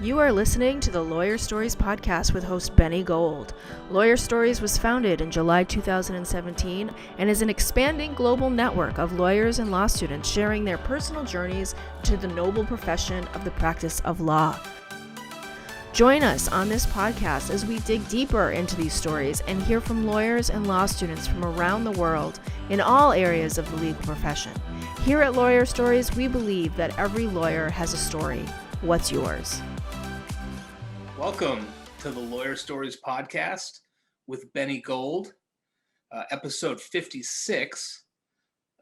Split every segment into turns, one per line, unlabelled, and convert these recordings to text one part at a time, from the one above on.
You are listening to the Lawyer Stories podcast with host Benny Gold. Lawyer Stories was founded in July 2017 and is an expanding global network of lawyers and law students sharing their personal journeys to the noble profession of the practice of law. Join us on this podcast as we dig deeper into these stories and hear from lawyers and law students from around the world in all areas of the legal profession. Here at Lawyer Stories, we believe that every lawyer has a story. What's yours?
Welcome to the Lawyer Stories podcast with Benny Gold, episode 56.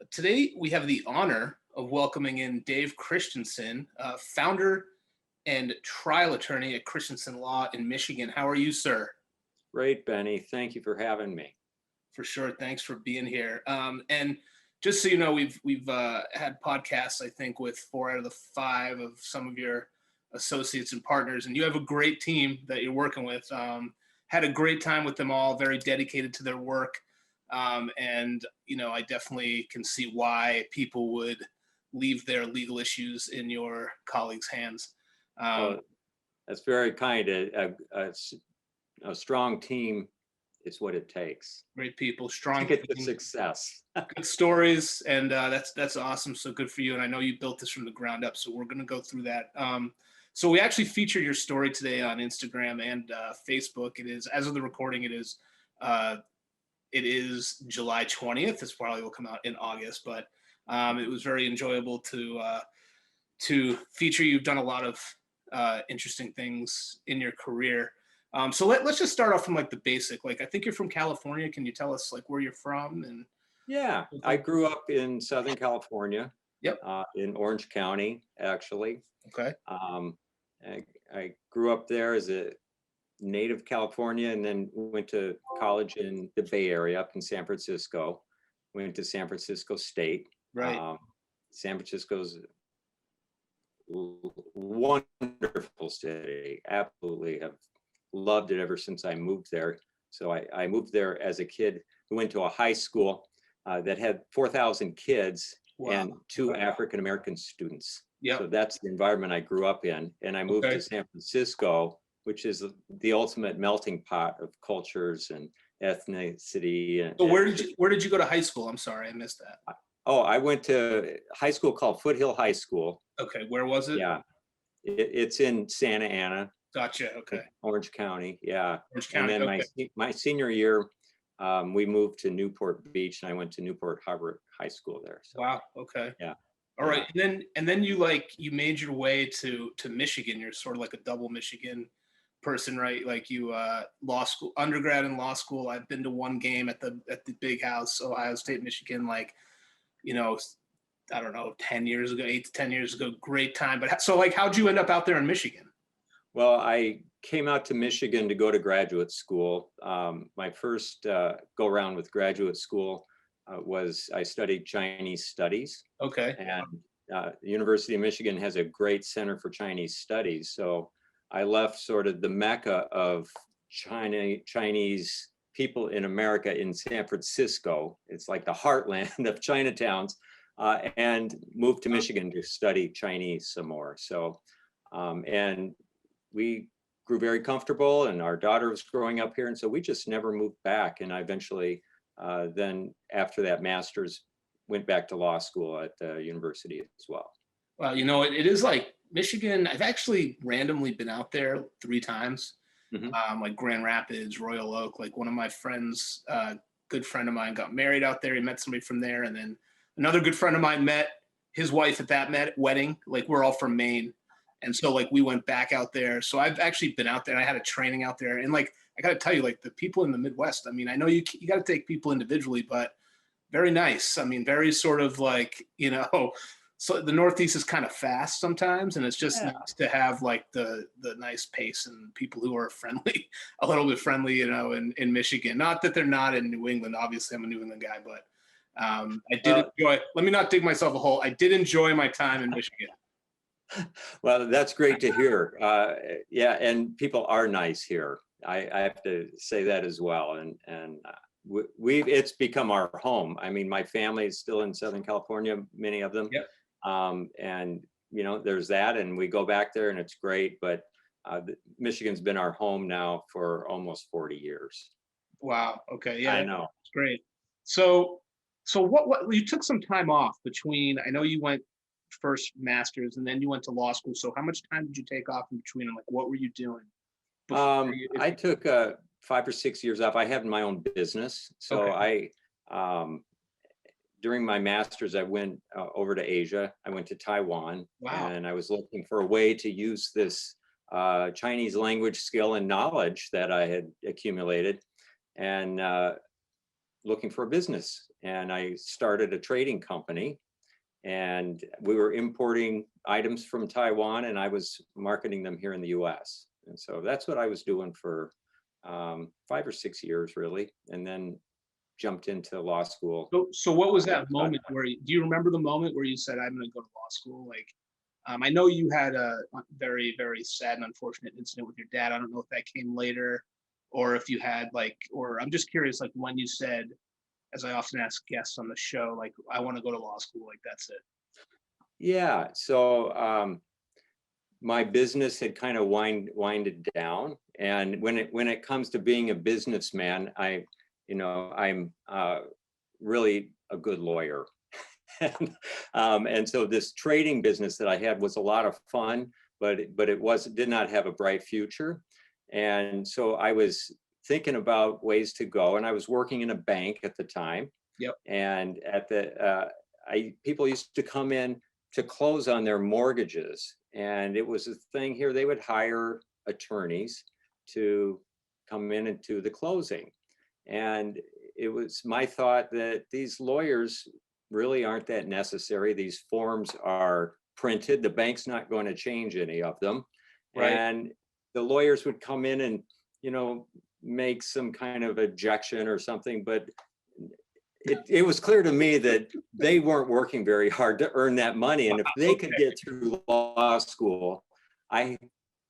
Today we have the honor of welcoming in Dave Christensen, founder and trial attorney at Christensen Law in Michigan. How are you, sir?
Great, Benny. Thank you for having me.
For sure. Thanks for being here. And just so you know, we've had podcasts, I think, with 4 out of the 5 of some of your associates and partners, and you have a great team that you're working with. Had a great time with them all, very dedicated to their work. And, you know, I definitely can see why people would leave their legal issues in your colleagues' hands.
That's very kind. A strong team is what it takes.
Great people, strong
to get to success.
Good stories, and that's awesome. So good for you. And I know you built this from the ground up, so we're going to go through that. So we actually featured your story today on Instagram and Facebook. It is, as of the recording, it is July 20th. This probably will come out in August, but it was very enjoyable to feature. You've done a lot of interesting things in your career. So let's just start off from like the basic. Like, I think you're from California. Can you tell us like where you're from? And
yeah, I grew up in Southern California.
Yep.
In Orange County, actually.
Okay.
I grew up there as a native California, and then went to college in the Bay Area up in San Francisco. Went to San Francisco State.
Right.
San Francisco's wonderful city. Absolutely have loved it ever since I moved there. So I moved there as a kid who went to a high school that had 4,000 kids. Wow. And 2 African-American students.
Yeah.
So that's the environment I grew up in. And I moved to San Francisco, which is the ultimate melting pot of cultures and ethnicity. And
so where did you go to high school? I'm sorry, I missed that.
Oh, I went to high school called Foothill High School.
Okay, where was it?
Yeah, it's in Santa Ana.
Gotcha. Okay.
Orange County. Yeah.
Orange County.
And then my senior year, we moved to Newport Beach, and I went to Newport Harbor High School there. So.
Wow. Okay.
Yeah.
All right. And then you made your way to Michigan. You're sort of like a double Michigan person, right? Like you law school, undergrad and law school. I've been to one game at the Big House, Ohio State, Michigan, like, you know, I don't know, 10 years ago, 8 to 10 years ago. Great time. But so like, how'd you end up out there in Michigan?
Well, I came out to Michigan to go to graduate school. My first go around with graduate school was I studied Chinese studies.
Okay.
And the University of Michigan has a great Center for Chinese Studies. So I left sort of the mecca of Chinese people in America in San Francisco. It's like the heartland of Chinatowns, and moved to Michigan to study Chinese some more. So, and we grew very comfortable, and our daughter was growing up here. And so we just never moved back. And I eventually, then after that master's, went back to law school at the university as well.
Well, you know, it is like Michigan. I've actually randomly been out there 3 times, like Grand Rapids, Royal Oak. Like one of my friends, good friend of mine, got married out there. He met somebody from there. And then another good friend of mine met his wife at that wedding. Like we're all from Maine. And so like we went back out there. So I've actually been out there. I had a training out there. And like, I got to tell you, like the people in the Midwest, I mean, I know you got to take people individually, but very nice. I mean, very sort of like, you know, so the Northeast is kind of fast sometimes. And it's just nice to have like the nice pace and people who are friendly, a little bit friendly, you know, in Michigan. Not that they're not in New England. Obviously, I'm a New England guy, but I did enjoy, let me not dig myself a hole. I did enjoy my time in Michigan.
Well, that's great to hear. Yeah, and people are nice here. I have to say that as well. And it's become our home. I mean, my family is still in Southern California, many of them.
Yep.
And you know, there's that, and we go back there, and it's great. But Michigan's been our home now for almost 40 years.
Wow. Okay. Yeah,
I
that's
know.
great. So, what you took some time off between, I know you went first master's and then you went to law school. So how much time did you take off in between and like, what were you doing before if
I
you,
took 5 or 6 years off. I had my own business. So
okay.
um, during my master's, I went over to Asia. I went to Taiwan,
Wow.
and I was looking for a way to use this Chinese language skill and knowledge that I had accumulated, and looking for a business. And I started a trading company, and we were importing items from Taiwan, and I was marketing them here in the US. And so that's what I was doing for 5 or 6 years, really, and then jumped into law school.
So what was
And
that moment where do you remember the moment where you said, I'm going to go to law school? Like, I know you had a very, very sad and unfortunate incident with your dad. I don't know if that came later or if you had like, or I'm just curious, like when you said, as I often ask guests on the show, like, I want to go to law school, like that's it.
yeah, so my business had kind of winded down, and when it comes to being a businessman, I'm really a good lawyer. And so this trading business that I had was a lot of fun, but it did not have a bright future. And so I was thinking about ways to go, and I was working in a bank at the time.
Yep.
And at the people used to come in to close on their mortgages, and it was a thing here. They would hire attorneys to come in and do the closing, and it was my thought that these lawyers really aren't that necessary. These forms are printed. The bank's not going to change any of them.
Right.
And the lawyers would come in and, make some kind of objection or something. But it was clear to me that they weren't working very hard to earn that money. And if they could get through law school, I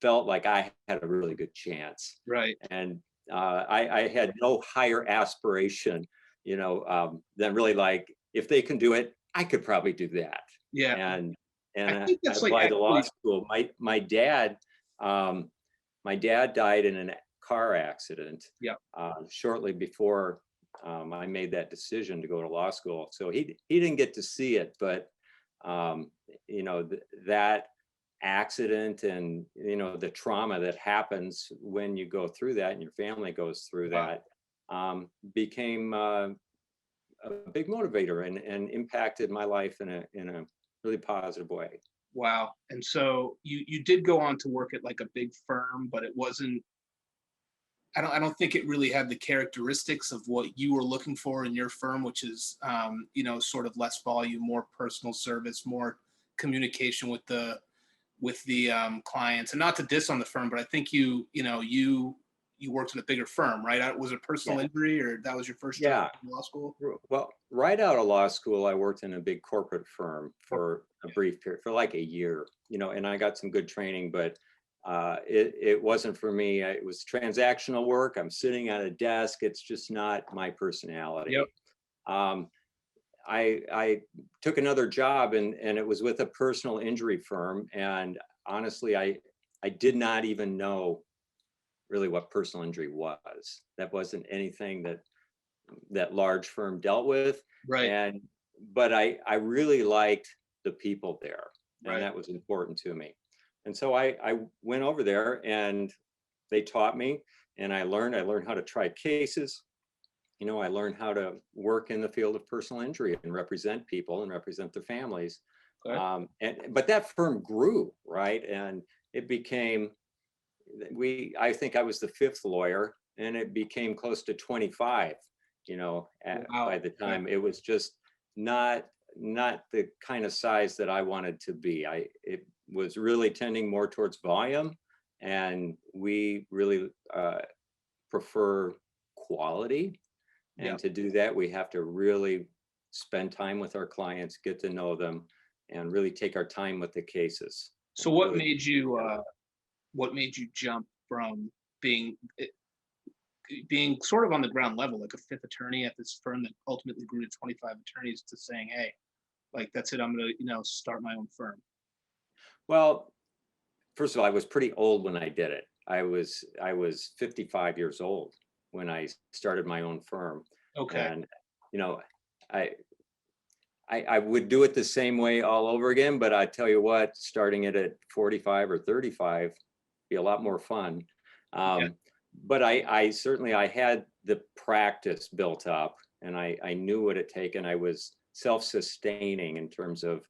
felt like I had a really good chance.
Right.
And I had no higher aspiration, than really like, if they can do it, I could probably do that.
Yeah.
And
I
I
think that's like
applied to law
actually,
school. My dad died in a car accident
yeah.
shortly before I made that decision to go to law school. So he didn't get to see it, but that accident and the trauma that happens when you go through that and your family goes through that became a big motivator and impacted my life in a really positive way.
Wow. And so you did go on to work at like a big firm, but it wasn't, I don't think it really had the characteristics of what you were looking for in your firm, which is sort of less volume, more personal service, more communication with the clients. And not to diss on the firm, but I think you worked at a bigger firm, right? Was it a personal
Yeah.
injury, or that was your first job
Yeah.
in law school?
Well, right out of law school, I worked in a big corporate firm for a brief period, for like a year, and I got some good training, but it wasn't for me. It was transactional work. I'm sitting at a desk. It's just not my personality.
Yep.
I took another job, and it was with a personal injury firm. And honestly, I did not even know really what personal injury was. That wasn't anything that large firm dealt with.
Right.
But I really liked the people there, and
Right.
that was important to me. And so I went over there, and they taught me, and I learned how to try cases. I learned how to work in the field of personal injury and represent people and represent their families.
Okay.
But that firm grew, right? And it became, I think I was the fifth lawyer, and it became close to 25,
Wow.
by the
Okay.
time. It was just not the kind of size that I wanted to be. It was really tending more towards volume, and we really prefer quality.
Yeah.
And to do that, we have to really spend time with our clients, get to know them, and really take our time with the cases.
So what made you jump from being sort of on the ground level, like a fifth attorney at this firm that ultimately grew to 25 attorneys, to saying, hey, like, that's it, I'm going to, start my own firm?
Well, first of all, I was pretty old when I did it. I was 55 years old when I started my own firm.
Okay.
And, I I would do it the same way all over again, but I tell you what, starting it at 45 or 35 be a lot more fun.
Yeah.
But I certainly, I had the practice built up, and I knew what it taken. I was self-sustaining in terms of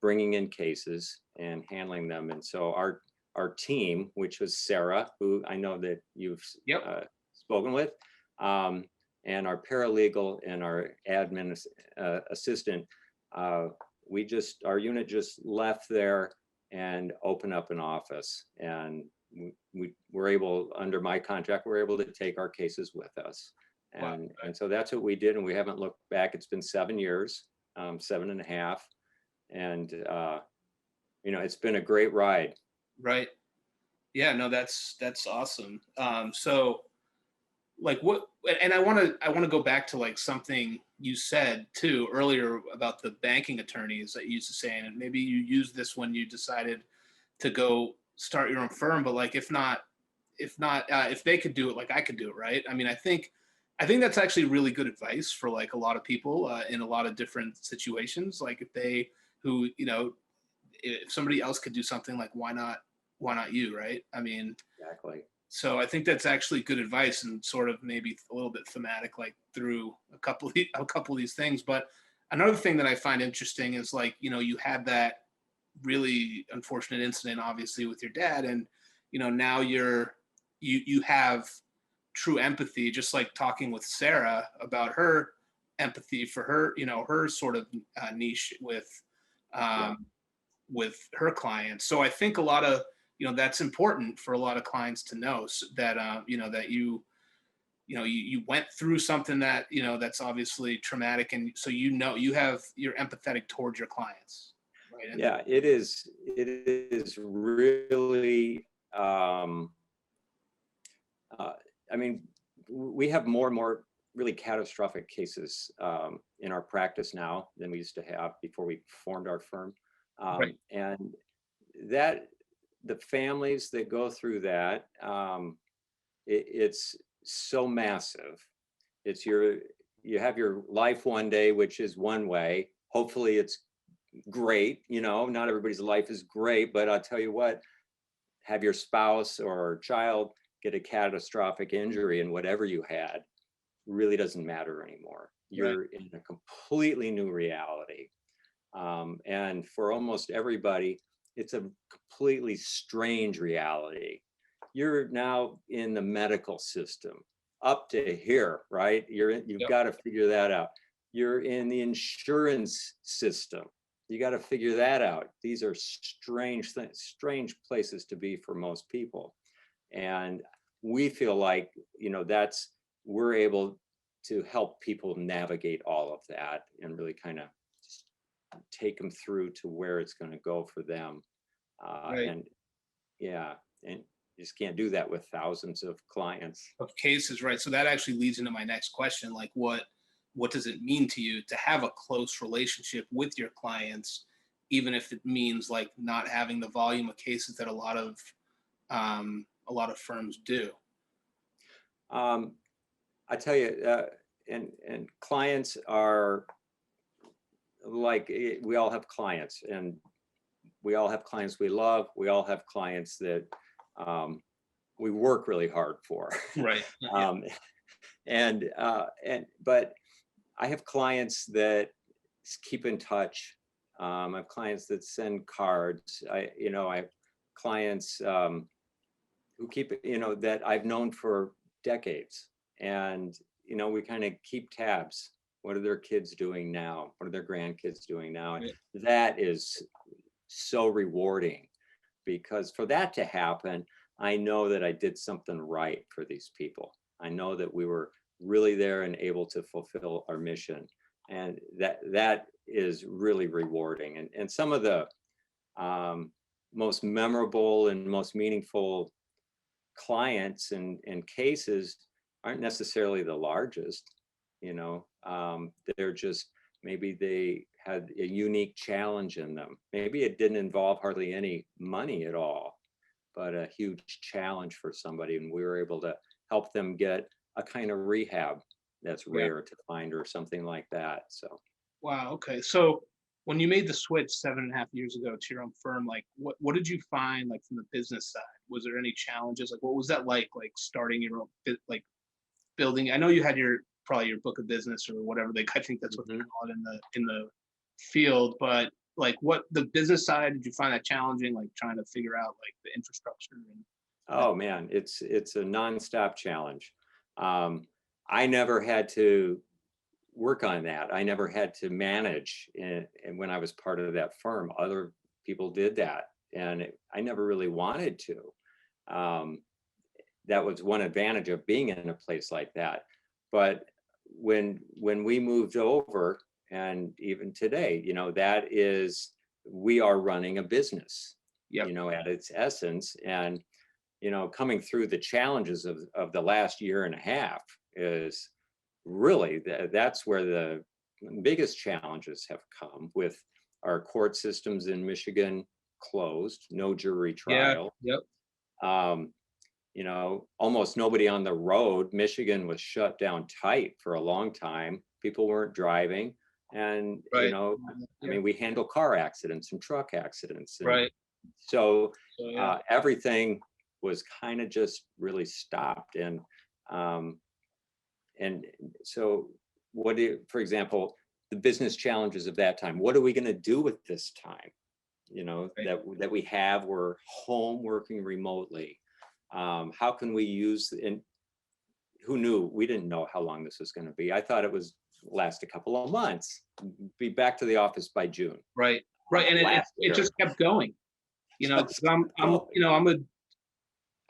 bringing in cases and handling them. And so our team, which was Sarah, who I know that you've
Yep.
spoken with, and our paralegal and our admin assistant, our unit just left there and opened up an office. And we were able, under my contract, we're able to take our cases with us.
Wow.
And so that's what we did. And we haven't looked back. It's been 7 years, 7.5. And, it's been a great ride.
Right. Yeah, no, that's awesome. So like what, and I want to go back to like something you said too earlier about the banking attorneys that you used to say, and maybe you used this when you decided to go start your own firm, but like, if they could do it, like I could do it. Right. I mean, I think that's actually really good advice for like a lot of people in a lot of different situations. Like if somebody else could do something, like why not you, right? I mean,
Exactly.
so I think that's actually good advice, and sort of maybe a little bit thematic, like through a couple of these things. But another thing that I find interesting is like, you had that really unfortunate incident, obviously, with your dad, and now you have true empathy, just like talking with Sarah about her empathy for her, her sort of niche
Yeah.
with her clients. So I think a lot of, that's important for a lot of clients to know, that that you went through something that that's obviously traumatic, and so you're empathetic towards your clients, right?
Yeah, it is really, I mean, we have more and more really catastrophic cases in our practice now than we used to have before we formed our firm.
Right.
And that the families that go through that, it's so massive. You have your life one day, which is one way. Hopefully it's great. Not everybody's life is great, but I'll tell you what, have your spouse or child get a catastrophic injury, and whatever you had really doesn't matter anymore.
Right.
You're in a completely new reality. And for almost everybody, it's a completely strange reality. You're now in the medical system up to here, right? You've
Yep.
got to figure that out. You're in the insurance system. You got to figure that out. These are strange places to be for most people. And we feel like, we're able to help people navigate all of that and really kind of take them through to where it's going to go for them.
Right.
And yeah, and you just can't do that with thousands of clients.
Of cases, right? So that actually leads into my next question. Like, what does it mean to you to have a close relationship with your clients, even if it means like not having the volume of cases that a lot of firms do?
I tell you, and clients are like, we all have clients, and we all have clients we love. We all have clients that we work really hard for.
Right.
But I have clients that keep in touch. I have clients that send cards. I have clients who keep, that I've known for decades, and we kind of keep tabs. What are their kids doing now? What are their grandkids doing now? And that is so rewarding, because for that to happen, I know that I did something right for these people. I know that we were really there and able to fulfill our mission. And that is really rewarding. And some of the most memorable and most meaningful clients and cases aren't necessarily the largest. They're just, maybe they had a unique challenge in them. Maybe it didn't involve hardly any money at all, but a huge challenge for somebody. And we were able to help them get a kind of rehab that's
Yeah.
rare to find or something like that. So,
Wow. Okay. So when you made the switch 7.5 years ago to your own firm, like what did you find like from the business side? Was there any challenges? Like what was that like starting your own like building? I know you had your probably your book of business or whatever I think that's what they
mhm.
call it in the field, but like what the business side, did you find that challenging, like trying to figure out like the infrastructure and
Oh man, it's a nonstop challenge. Um, I never had to work on that. I never had to manage, and when I was part of that firm, other people did that, and I never really wanted to. Um, that was one advantage of being in a place like that. But when we moved over, and even today, that is, we are running a business,
yep.
at its essence. And coming through the challenges of the last year and a half is really that's where the biggest challenges have come, with our court systems in Michigan closed, no jury
Yeah.
trial.
Yep.
Um, almost nobody on the road. Michigan was shut down tight for a long time. People weren't driving. And,
Right.
I mean, we handle car accidents and truck accidents. And
Right.
so
So yeah.
everything was kind of just really stopped. Um, and so for example, the business challenges of that time, what are we going to do with this time?
Right.
That we have, we're home working remotely. How can we use, and who knew? We didn't know how long this was going to be. I thought it was last a couple of months, be back to the office by June.
Right. Right. And
Last
it
year.
just kept going,
Just
'cause I'm
going.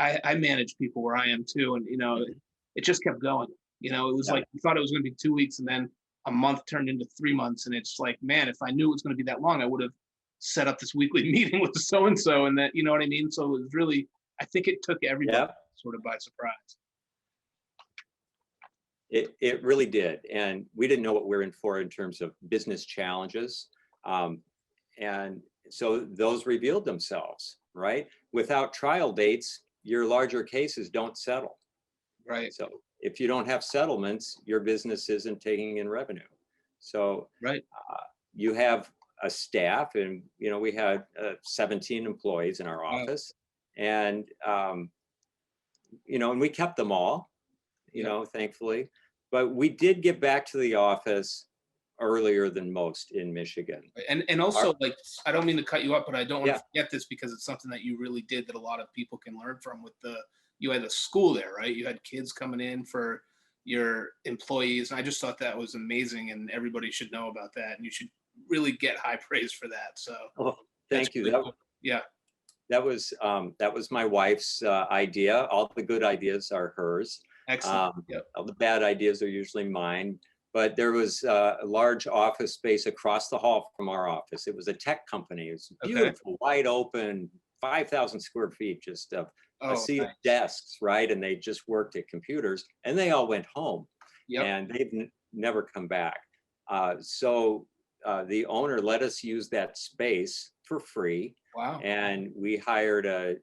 I manage people where I am too, and
Mhm.
it just kept going. It was
Yeah.
like we thought it was going to be 2 weeks, and then a month turned into 3 months, and it's like, man, if I knew it was going to be that long, I would have set up this weekly meeting with so and so, and that, you know what I mean. So it was really, I think it took everybody
Yeah.
sort of by surprise.
It really did. And we didn't know what we're in for in terms of business challenges. And so those revealed themselves, right? Without trial dates, your larger cases don't settle.
Right.
So if you don't have settlements, your business isn't taking in revenue. So
Right.
you have a staff, and we had 17 employees in our
Wow.
office, and and we kept them all,
Yep.
thankfully. But we did get back to the office earlier than most in Michigan.
And also, like, I don't mean to cut you up, but I don't want
Yeah.
to forget this because it's something that you really did that a lot of people can learn from. You had a school there, right? You had kids coming in for your employees, and I just thought that was amazing, and everybody should know about that, and you should really get high praise for that. So
Oh,
that's
thank you.
really cool. Yeah.
That was my wife's idea. All the good ideas are hers.
Excellent. Yep.
All the bad ideas are usually mine. But there was a large office space across the hall from our office. It was a tech company. It was
Okay.
beautiful, wide open, 5,000 square feet, just a
Oh,
sea of
nice.
desks, right? And they just worked at computers, and they all went home,
Yep.
and they've never come back. So the owner let us use that space for free.
Wow.
And we hired a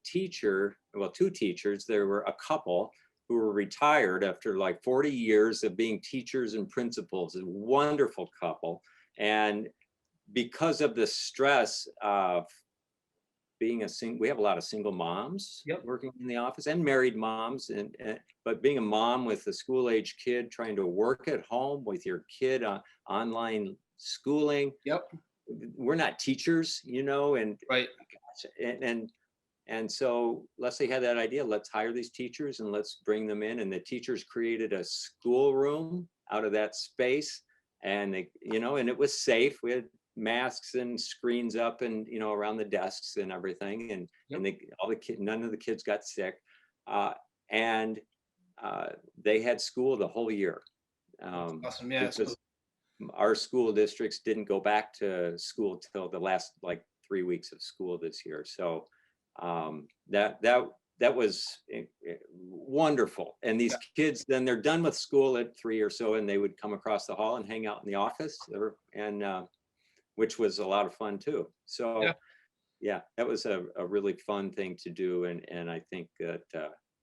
teacher, well, two teachers. There were a couple who were retired after like 40 years of being teachers and principals, a wonderful couple. And because of the stress of being we have a lot of single moms
Yep.
working in the office, and married moms, but being a mom with a school age kid, trying to work at home with your kid on online schooling.
Yep.
We're not teachers, and
Right.
and so Leslie had that idea, let's hire these teachers and let's bring them in. And the teachers created a school room out of that space. And and it was safe. We had masks and screens up and, around the desks and everything. And,
Yep.
none of the kids got sick. And they had school the whole year.
Awesome. Yeah.
Because our school districts didn't go back to school till the last like 3 weeks of school this year. So that was wonderful. And these kids, then they're done with school at 3 or so, and they would come across the hall and hang out in the office, and which was a lot of fun too. So yeah, that was a really fun thing to do, and I think that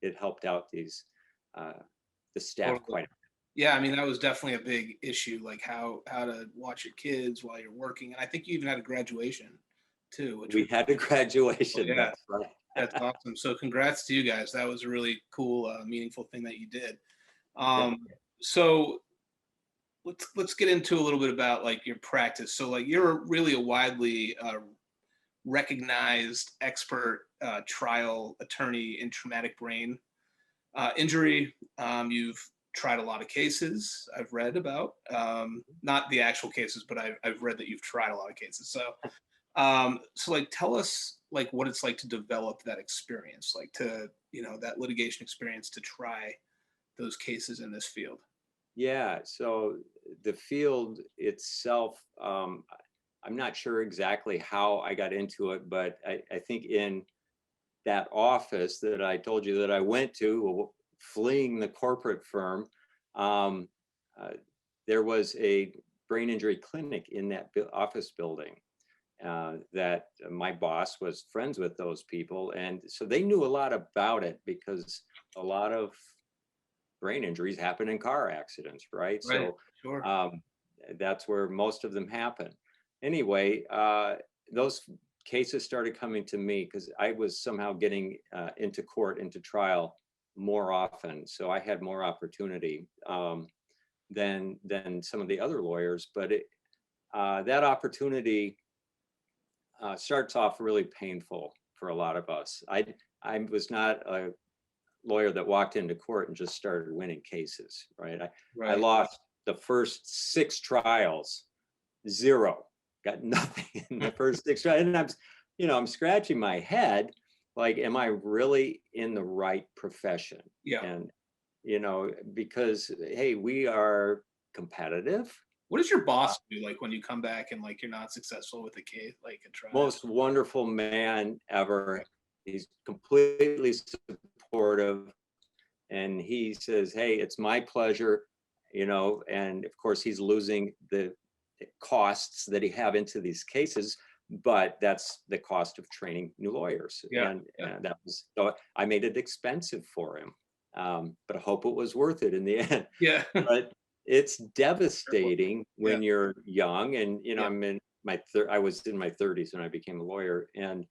it helped out the staff
Totally.
quite a
Yeah, I mean, that was definitely a big issue, like how to watch your kids while you're working. And I think you even had a graduation too, which
We
was
had a
oh
graduation,
yeah,
that's right.
that's awesome. So congrats to you guys. That was a really cool, meaningful thing that you did.
Yeah.
So let's get into a little bit about like your practice. So like you're really a widely recognized expert trial attorney in traumatic brain injury. You've tried a lot of cases. I've read about not the actual cases, but I've read that you've tried a lot of cases. So so like tell us like what it's like to develop that experience, like to that litigation experience to try those cases in this field.
Yeah, so the field itself, I'm not sure exactly how I got into it, but I think in that office that I told you that I went to, fleeing the corporate firm, um, uh, there was a brain injury clinic in that office building. That my boss was friends with those people, and so they knew a lot about it because a lot of brain injuries happen in car accidents, right?
Right.
So
Sure.
um, that's where most of them happen. Anyway, those cases started coming to me because I was somehow getting into court, into trial more often. So I had more opportunity than some of the other lawyers. But that opportunity starts off really painful for a lot of us. I was not a lawyer that walked into court and just started winning cases, right? I
Right.
lost the first 6 trials, 0, got nothing in the first 6 trials. And I'm scratching my head, like, am I really in the right profession?
Yeah.
And, because, hey, we are competitive.
What does your boss do like when you come back and like you're not successful with a case, like a trial?
Most wonderful man ever. He's completely supportive. And he says, hey, it's my pleasure, and of course he's losing the costs that he have into these cases, but that's the cost of training new lawyers.
Yeah.
And that was, so I made it expensive for him, but I hope it was worth it in the end.
Yeah.
But it's devastating
Yeah.
when you're young, and
Yeah.
I was in my 30s when I became a lawyer, and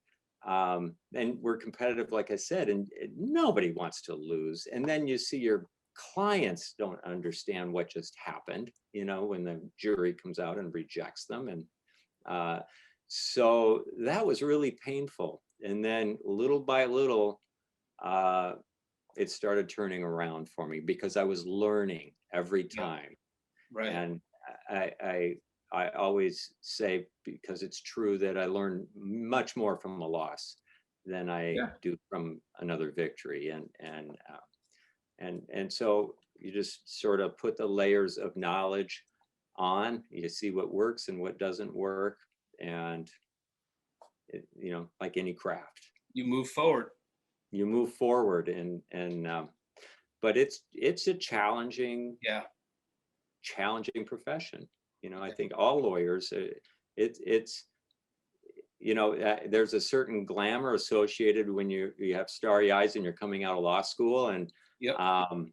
we're competitive, like I said, and nobody wants to lose. And then you see your clients don't understand what just happened, when the jury comes out and rejects them. And so that was really painful. And then little by little, it started turning around for me because I was learning every
Yeah.
time.
Right.
And I always say, because it's true, that I learn much more from a loss than I
Yeah.
do from another victory. And so you just sort of put the layers of knowledge on. You see what works and what doesn't work, and like any craft,
You move forward.
you move forward. But it's a
Yeah.
challenging profession. I think all lawyers, it's there's a certain glamour associated when you have starry eyes and you're coming out of law school,
Yep.
and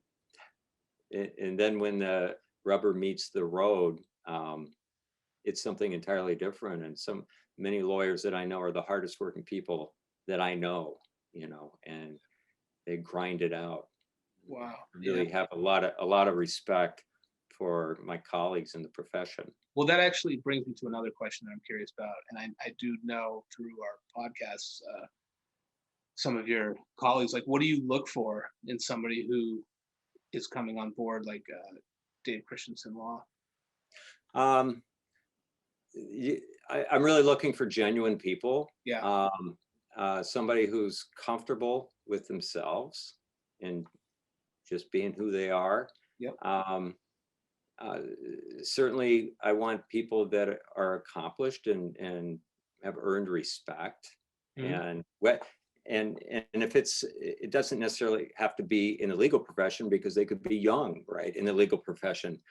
then when the rubber meets the road, it's something entirely different. And many lawyers that I know are the hardest working people that I know, and they grind it out.
Wow. Yeah.
Really have a lot of respect for my colleagues in the profession.
Well, that actually brings me to another question that I'm curious about, and I do know through our podcasts, some of your colleagues, like, what do you look for in somebody who is coming on board, like Dave Christensen Law?
Um, I'm really looking for genuine people.
Yeah.
Somebody who's comfortable with themselves and just being who they are.
Yep.
Um, uh, Certainly, I want people that are accomplished and have earned respect.
Mhm.
And if it doesn't necessarily have to be in the legal profession, because they could be young, right, in the legal profession.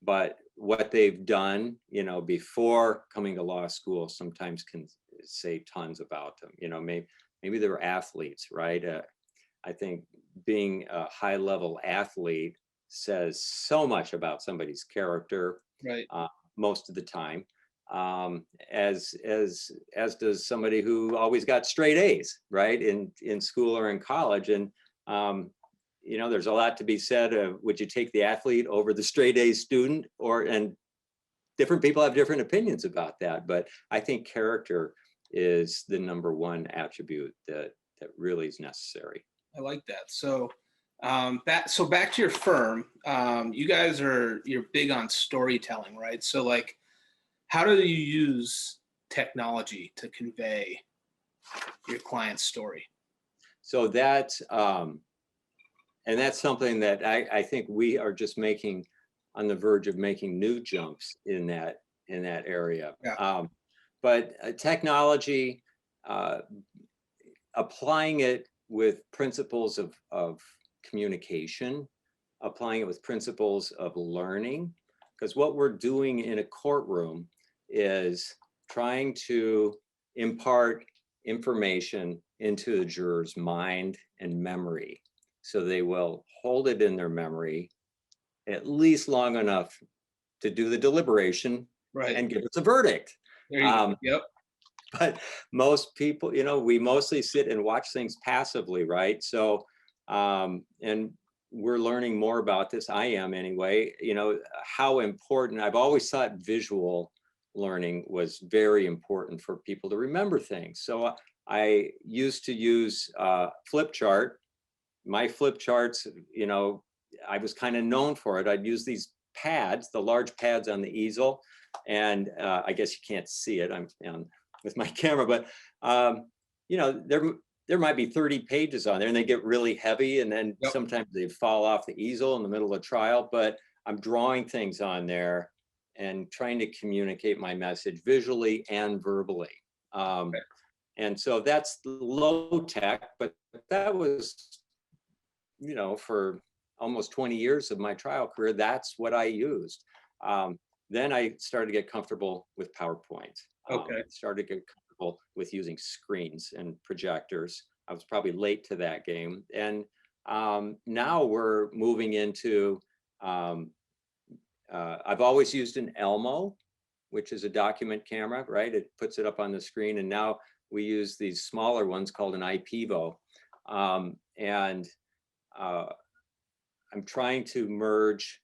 But what they've done, before coming to law school sometimes can say tons about them. You know, maybe they're athletes, right? I think being a high level athlete says so much about somebody's character,
Right.
most of the time, as does somebody who always got straight A's, right, in school or in college. And you know, there's a lot to be said of, would you take the athlete over the straight A student? And different people have different opinions about that, but I think character is the number one attribute that really is necessary.
I like that. So back to your firm. You guys you're big on storytelling, right? So like, how do you use technology to convey your client's story?
So that's and that's something that I think we are just on the verge of making new jumps in that area.
Yeah.
But technology, applying it with principles of communication, applying it with principles of learning, because what we're doing in a courtroom is trying to impart information into the juror's mind and memory, so they will hold it in their memory at least long enough to do the deliberation,
Right.
and give us a verdict.
There you go. Yep.
But most people, you know, we mostly sit and watch things passively, right? So, and we're learning more about this. I am anyway, you know, how important. I've always thought visual learning was very important for people to remember things. So I used to use flip chart. My flip charts, you know, I was kind of known for it. I'd use these pads, the large pads on the easel, and I guess you can't see it. I'm with my camera, but you know, there might be 30 pages on there, and they get really heavy, and then
Yep.
sometimes they fall off the easel in the middle of trial. But I'm drawing things on there and trying to communicate my message visually and verbally.
Okay.
And so that's low tech, but that was, you know, for almost 20 years of my trial career, that's what I used. Then I started to get comfortable with PowerPoint.
Okay.
Started to get comfortable with using screens and projectors. I was probably late to that game. And now we're moving into, I've always used an Elmo, which is a document camera, right? It puts it up on the screen. And now we use these smaller ones called an IPEVO. And I'm trying to merge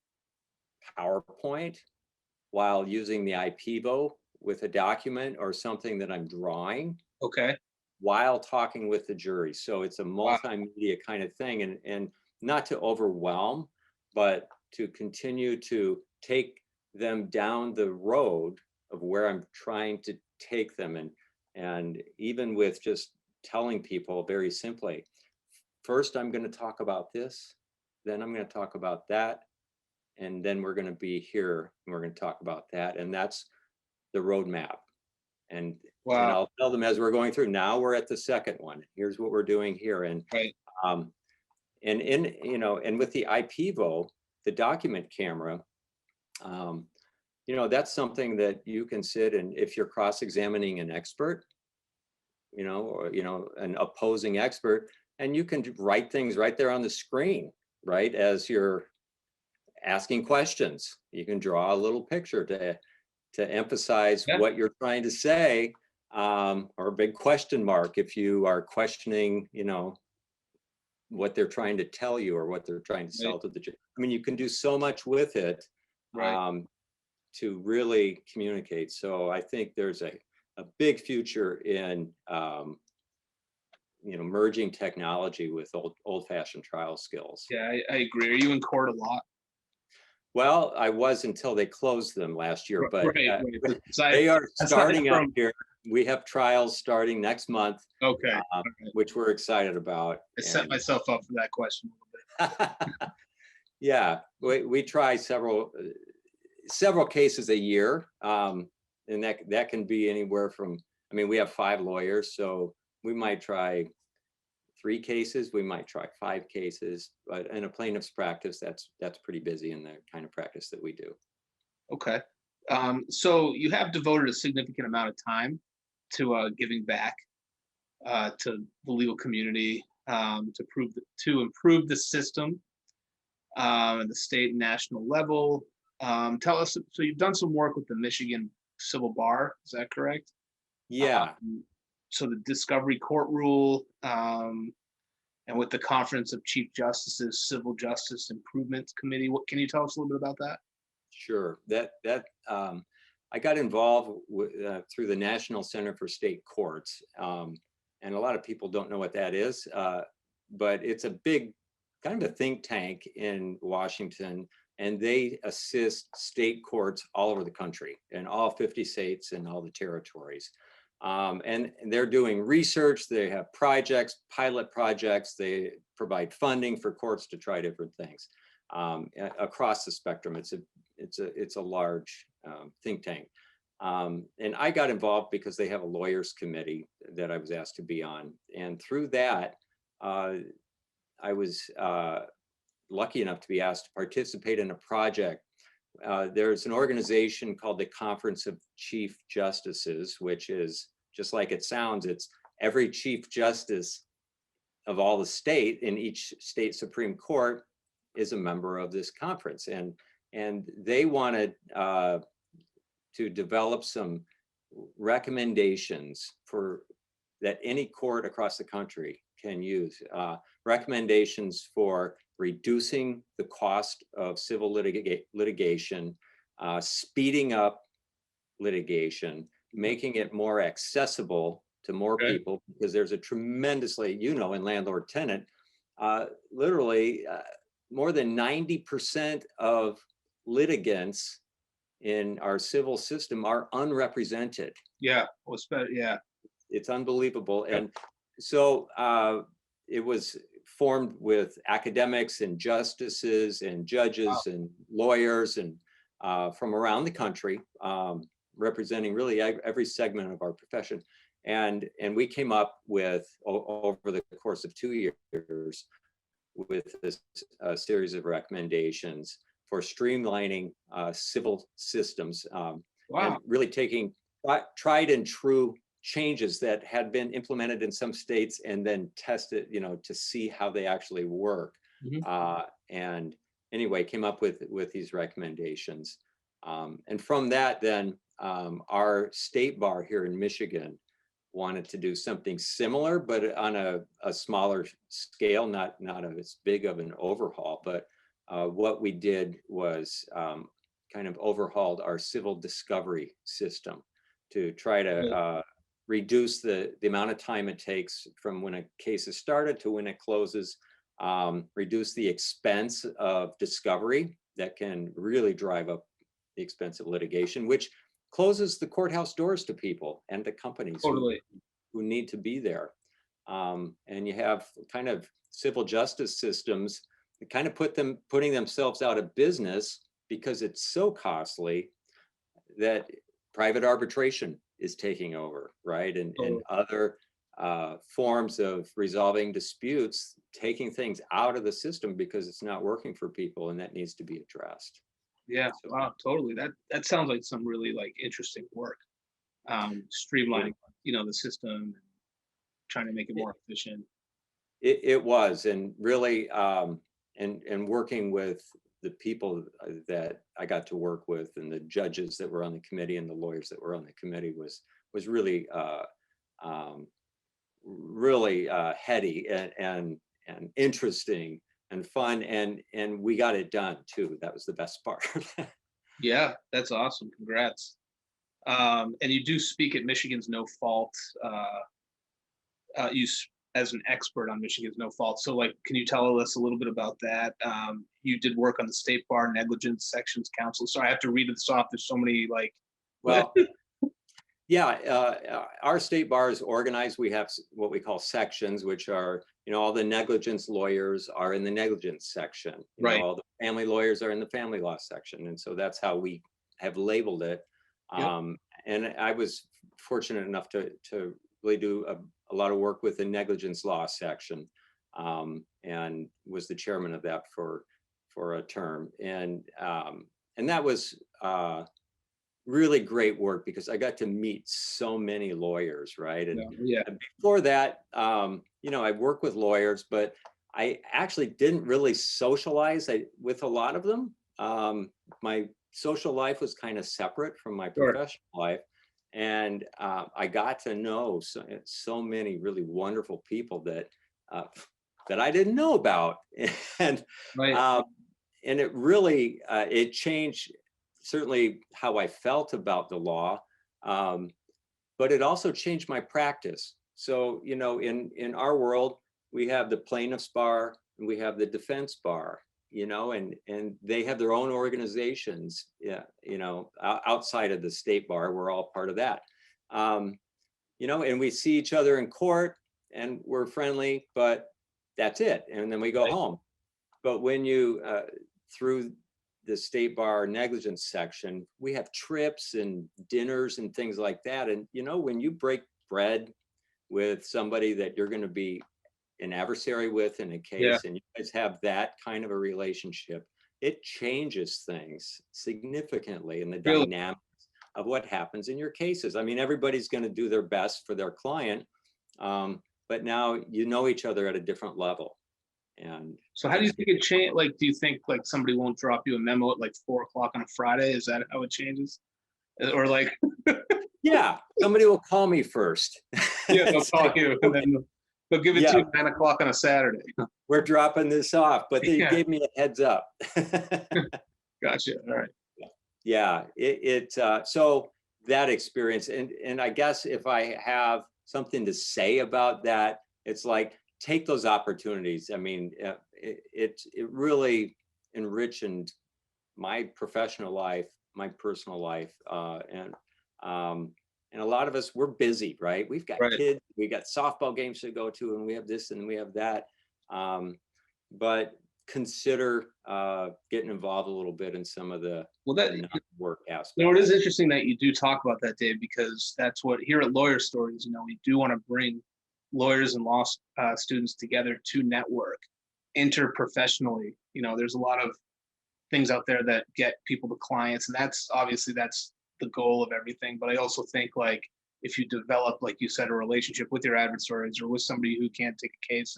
PowerPoint while using the IPEVO with a document or something that I'm drawing.
Okay.
While talking with the jury. So it's a multimedia kind of thing, and not to overwhelm, but to continue to take them down the road of where I'm trying to take them. And even with just telling people very simply, first I'm going to talk about this, then I'm going to talk about that, and then we're going to be here and we're going to talk about that. And that's the roadmap. And I'll tell them as we're going through. Now we're at the second one. Here's what we're doing here. And
Right.
And in, you know, and with the IPEVO, the document camera, you know, that's something that you can sit and, if you're cross-examining an expert, you know, or, you know, an opposing expert, and you can write things right there on the screen, right, as you're asking questions. You can draw a little picture to emphasize what you're trying to say, or a big question mark if you are questioning, you know, what they're trying to tell you or what they're trying to sell to the jury. I mean, you can do so much with it, to really communicate. So I think there's a big future in, you know, merging technology with old-fashioned trial skills.
Yeah, I agree. Are you in court a lot?
Well, I was until they closed them last year, but
Right.
they are starting up here. We have trials starting next month.
Okay.
Which we're excited about.
I set myself up for that question a little bit.
Yeah, we try several cases a year, and that can be anywhere from, I mean, we have 5 lawyers, so we might try 3 cases, we might try 5 cases, but in a plaintiff's practice, that's pretty busy in the kind of practice that we do.
Okay. So you have devoted a significant amount of time to giving back to the legal community, to improve the system at the state and national level. Tell us, so you've done some work with the Michigan Civil Bar, is that correct?
Yeah.
So the Discovery Court rule, and with the Conference of Chief Justices Civil Justice Improvement Committee. What can you tell us a little bit about that?
Sure. I got involved through the National Center for State Courts, and a lot of people don't know what that is, but it's a big kind of a think tank in Washington, and they assist state courts all over the country, in all 50 states and all the territories. And they're doing research. They have projects, pilot projects. They provide funding for courts to try different things across the spectrum. It's a large think tank. And I got involved because they have a lawyers committee that I was asked to be on. And through that, I was lucky enough to be asked to participate in a project. There's an organization called the Conference of Chief Justices, which is just like it sounds. It's every Chief Justice of all the state in each state Supreme Court is a member of this conference. And they wanted to develop some recommendations that any court across the country can use. Recommendations for reducing the cost of civil litigation, speeding up litigation, making it more accessible to more people, because there's a tremendously, in landlord-tenant, literally more than 90% of litigants in our civil system are unrepresented.
Yeah,
it's unbelievable. And so it was formed with academics and justices and judges and lawyers and from around the country, representing really every segment of our profession. And we came up with, over the course of 2 years, with this series of recommendations for streamlining civil systems, and really taking tried and true changes that had been implemented in some states and then tested, to see how they actually work. And anyway, came up with these recommendations. And from that, then our state bar here in Michigan wanted to do something similar, but on a smaller scale, not as big of an overhaul. But what we did was kind of overhauled our civil discovery system to try to reduce the amount of time it takes from when a case is started to when it closes, reduce the expense of discovery that can really drive up the expense of litigation, which closes the courthouse doors to people and to companies who need to be there. And you have kind of civil justice systems that kind of putting themselves out of business because it's so costly that private arbitration is taking over, right? And other forms of resolving disputes, taking things out of the system because it's not working for people, and that needs to be addressed.
Yeah, wow, totally. That sounds like some really interesting work. Streamlining, the system, trying to make it more efficient.
It was, and really, and working with the people that I got to work with, and the judges that were on the committee, and the lawyers that were on the committee was really, really heady and interesting and fun, and we got it done too. That was the best part.
Yeah, that's awesome. Congrats. And you do speak at Michigan's No Fault. As an expert on Michigan's No Fault. So can you tell us a little bit about that? You did work on the State Bar Negligence Sections Council. So I have to read this off. There's so many
well, yeah, our state bar is organized. We have what we call sections, which are, all the negligence lawyers are in the negligence section. All the family lawyers are in the family law section. And so that's how we have labeled it. And I was fortunate enough to really do a lot of work with the negligence law section, and was the chairman of that for a term. And that was really great work because I got to meet so many lawyers, right? And
Yeah.
before that, I worked with lawyers, but I actually didn't really socialize with a lot of them. My social life was kind of separate from my
Sure.
professional life. And I got to know so many really wonderful people that I didn't know about. And
Right.
and it really, it changed certainly how I felt about the law, but it also changed my practice. So, in our world, we have the plaintiff's bar and we have the defense bar, and they have their own organizations, yeah, outside of the state bar. We're all part of that. And we see each other in court and we're friendly, but that's it. And then we go home. But when you, through the state bar negligence section, we have trips and dinners and things like that. And, when you break bread with somebody that you're going to be an adversary with in a case, and you guys have that kind of a relationship, it changes things significantly in the dynamics of what happens in your cases. I mean, everybody's going to do their best for their client, but now you know each other at a different level. And
so how do you think it change? Like, do you think like somebody won't drop you a memo at like 4 o'clock on a Friday? Is that how it changes? Or like,
yeah, somebody will call me first.
yeah, they'll call you and then they'll give it to you at 9 o'clock on a Saturday.
We're dropping this off, but they gave me a heads up.
Gotcha. All right.
Yeah, so that experience, and I guess if I have something to say about that, it's like, take those opportunities. I mean, it really enriched my professional life, my personal life, and a lot of us, we're busy, right? We've got kids, we got softball games to go to, and we have this and we have that. But consider getting involved a little bit in some of the work aspects.
It is interesting that you do talk about that, Dave, because that's what here at Lawyer Stories, we do want to bring lawyers and law students together to network interprofessionally. There's a lot of things out there that get people to clients, and that's the goal of everything. But I also think, like, if you develop, like you said, a relationship with your adversaries or with somebody who can't take a case,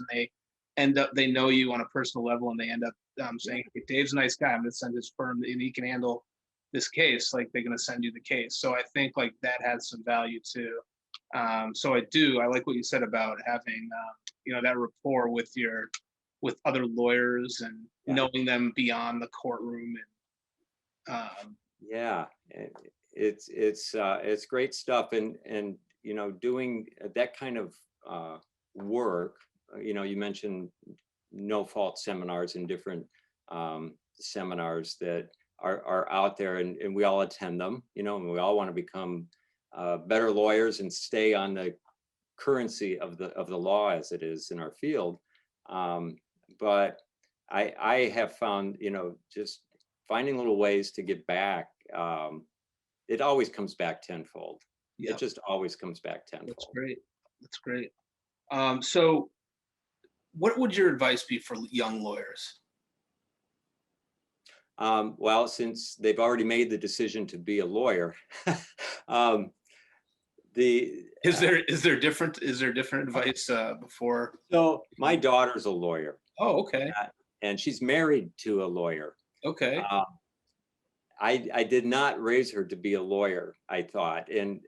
and they know you on a personal level, and they end up saying, hey, Dave's a nice guy, I'm going to send his firm and he can handle this case, like, they're going to send you the case. So I think like that has some value too. So I like what you said about having that rapport with other lawyers and knowing them beyond the courtroom. And
it's great stuff. And doing that kind of work, you mentioned no fault seminars and different seminars that are out there, and we all attend them, and we all want to become better lawyers and stay on the currency of the law as it is in our field. But I have found, just finding little ways to get back, it always comes back tenfold. It just always comes back tenfold.
That's great. So what would your advice be for young lawyers?
Well, since they've already made the decision to be a lawyer, is
there different advice before?
So my daughter's a lawyer.
Oh, okay.
And she's married to a lawyer.
Okay.
I did not raise her to be a lawyer, I thought. And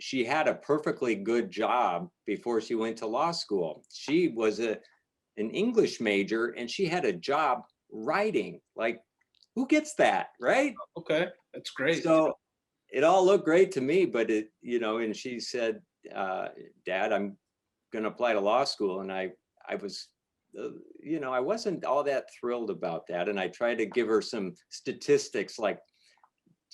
she had a perfectly good job before she went to law school. She was an English major and she had a job writing. Like, who gets that, right?
Okay, that's great.
So it all looked great to me, but and she said, Dad, I'm going to apply to law school. And I was, I wasn't all that thrilled about that. And I tried to give her some statistics like,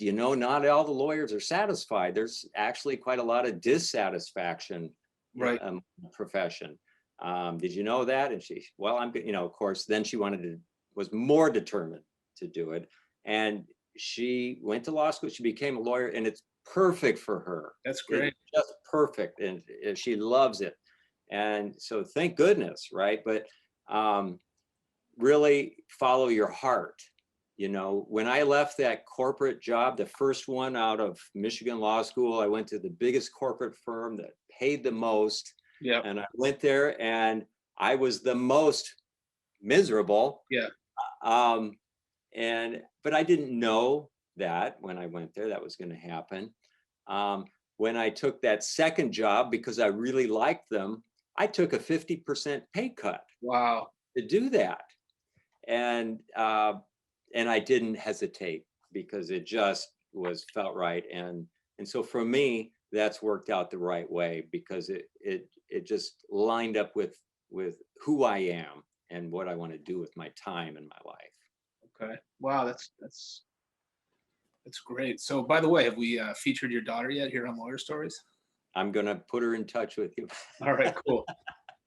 not all the lawyers are satisfied. There's actually quite a lot of dissatisfaction in the profession. Did you know that? And she, well, of course, then she was more determined to do it. And she went to law school. She became a lawyer, and it's perfect for her.
That's great.
It's just perfect. And she loves it. And so thank goodness, right? But really follow your heart. when I left that corporate job, the first one out of Michigan Law School, I went to the biggest corporate firm that paid the most.
Yeah.
And I went there and I was the most miserable.
Yeah.
But I didn't know that when I went there, that was going to happen. When I took that second job, because I really liked them, I took a 50% pay cut.
Wow.
To do that. And I didn't hesitate because it just felt right. And so for me, that's worked out the right way because it just lined up with who I am and what I want to do with my time and my life.
Okay. Wow. That's great. So by the way, have we featured your daughter yet here on Lawyer Stories?
I'm going to put her in touch with you.
All right, cool.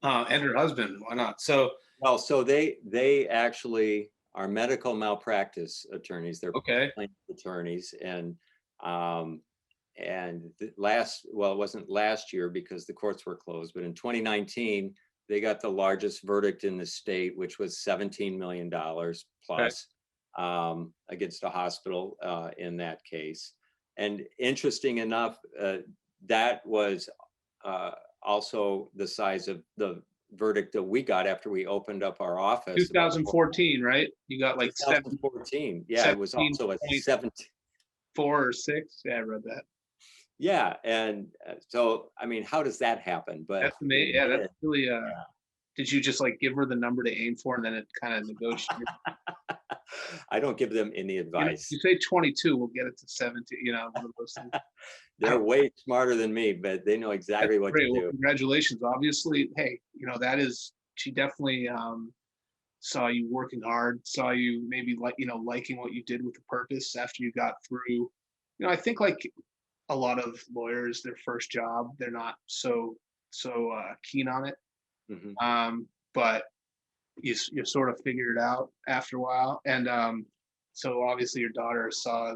And her husband, why not? So
they actually are medical malpractice attorneys. They're
okay.
plaintiff attorneys, and it wasn't last year because the courts were closed, but in 2019 they got the largest verdict in the state, which was $17 million plus against a hospital in that case. And interesting enough, that was also the size of the verdict that we got after we opened up our office.
2014, right? You got like
2014. Yeah, it was also a 17.
4 or 6. Yeah, I read that.
Yeah, and so I mean, how does that happen? But
that's amazing. Yeah, that's really. Did you just like give her the number to aim for, and then it kind of negotiated?
I don't give them any advice.
You say 22, we'll get it to 17. One of those things.
They're way smarter than me, but they know exactly what to do.
Well, congratulations. Obviously, hey, that is, she definitely saw you working hard, saw you maybe liking what you did with the purpose after you got through. I think like a lot of lawyers, their first job, they're not so keen on it.
Mm-hmm.
But you sort of figured it out after a while. And so obviously your daughter saw,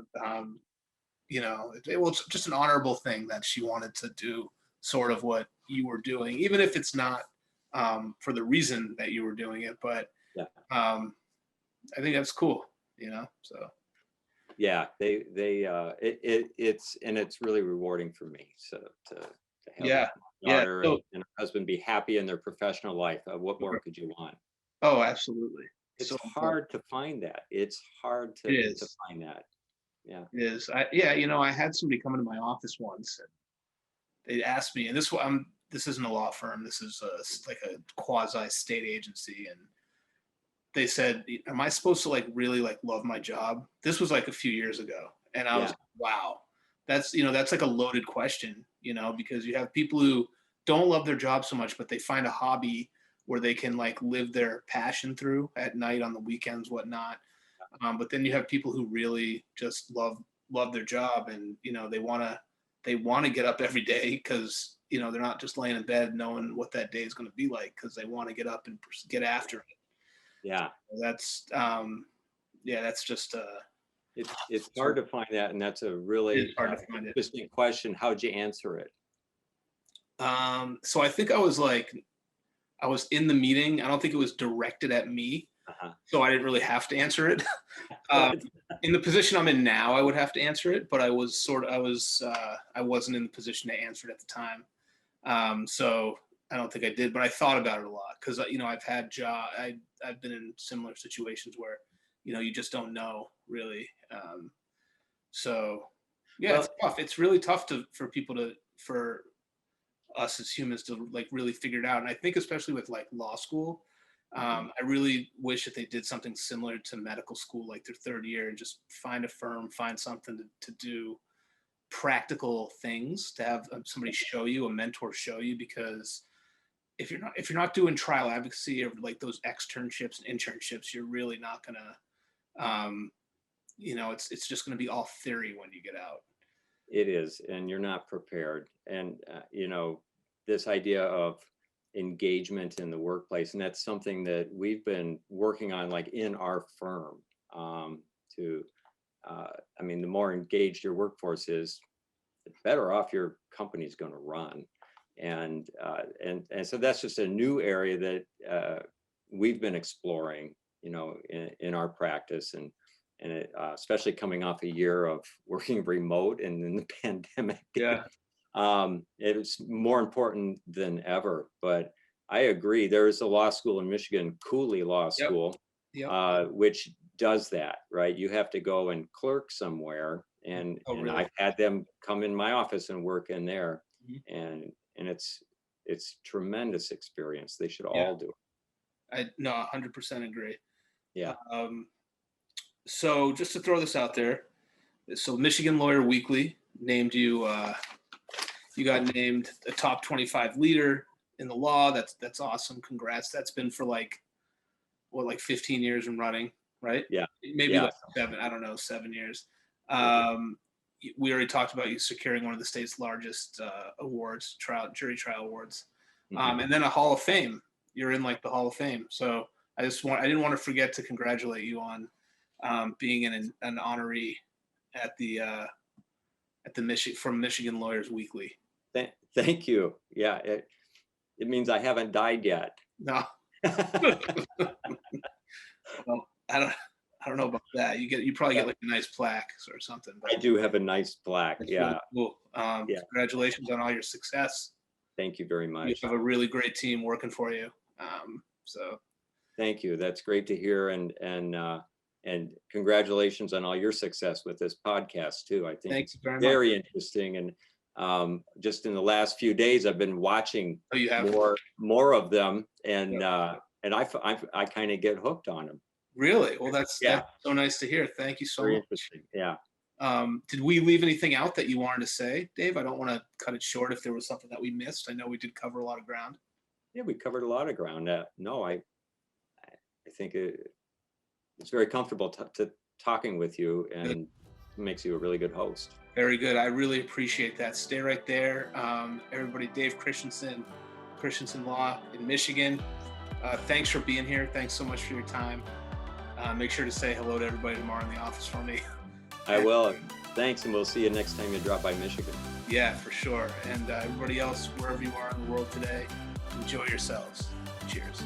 it was just an honorable thing that she wanted to do sort of what you were doing, even if it's not for the reason that you were doing it. But
yeah.
I think that's cool, so.
Yeah, it's really rewarding for me. So to have my daughter and her husband be happy in their professional life. What more could you want?
Oh, absolutely.
It's so hard to find that. It's hard to find that. Yeah.
It is. I had somebody come into my office once and they asked me, and this isn't a law firm. This is like a quasi state agency. And they said, am I supposed to like really like love my job? This was like a few years ago. And I was like, wow, that's like a loaded question, because you have people who don't love their job so much, but they find a hobby where they can like live their passion through at night, on the weekends, whatnot. But then you have people who really just love their job, and they want to get up every day because they're not just laying in bed knowing what that day is going to be like, because they want to get up and get after it.
Yeah,
that's just
it's hard to find that, and that's a really interesting question. How'd you answer it?
So I think I was in the meeting. I don't think it was directed at me. So I didn't really have to answer it. In the position I'm in now, I would have to answer it, but I wasn't in the position to answer it at the time. So I don't think I did, but I thought about it a lot because I've had I've been in similar situations where you just don't know really. So yeah, it's tough. It's really tough for us as humans to like really figure it out. And I think especially with like law school, I really wish that they did something similar to medical school, like their third year, and just find a firm, find something to do practical things, to have somebody show you, a mentor show you, because if you're not doing trial advocacy or like those externships and internships, you're really not gonna, it's just gonna be all theory when you get out.
It is, and you're not prepared. And this idea of engagement in the workplace, and that's something that we've been working on, like in our firm. The more engaged your workforce is, the better off your company's going to run. And so that's just a new area that we've been exploring, in our practice. And and especially coming off a year of working remote and in the pandemic,
Yeah.
it was more important than ever. But I agree. There is a law school in Michigan, Cooley Law
Yep.
School,
Yep.
which does that, right? You have to go and clerk somewhere, and
Oh, really?
I've had them come in my office and work in there,
Mhm.
and it's tremendous experience. They should
Yeah.
all do it.
I no, 100% agree.
Yeah.
So just to throw this out there, so Michigan Lawyer Weekly named you. You got named a top 25 leader in the law. That's awesome. Congrats. That's been for like 15 years and running, right?
Yeah.
Maybe
Yeah.
like 7. I don't know, 7 years.
Yeah.
We already talked about you securing one of the state's largest awards, jury trial awards,
Mhm.
and then a Hall of Fame. You're in like the Hall of Fame. So I didn't want to forget to congratulate you on being an honoree at the from Michigan Lawyers Weekly.
Thank you. Yeah, it means I haven't died yet.
No, well, I don't know about that. You probably get like a nice plaque or something. But
I do have a nice plaque.
that's
Yeah.
really cool.
Yeah.
Congratulations on all your success.
Thank you very
You
much.
have a really great team working for you. So
Thank you. That's great to hear, and congratulations on all your success with this podcast too. I think
thanks
it's
very much.
very interesting, and just in the last few days, I've been watching
Oh, you have
more of them, and
Yeah.
I kind of get hooked on them.
Really? Well, that's
Yeah.
so nice to hear. Thank you so
Very
much.
interesting. Yeah.
Did we leave anything out that you wanted to say, Dave? I don't want to cut it short if there was something that we missed. I know we did cover a lot of ground.
Yeah, we covered a lot of ground. No, I think it's very comfortable to talking with you, and makes you a really good host.
Very good. I really appreciate that. Stay right there. Everybody, Dave Christensen, Christensen Law in Michigan. Thanks for being here. Thanks so much for your time. Make sure to say hello to everybody tomorrow in the office for me.
I will. Thanks, and we'll see you next time you drop by Michigan.
Yeah, for sure. And everybody else, wherever you are in the world today, enjoy yourselves. Cheers.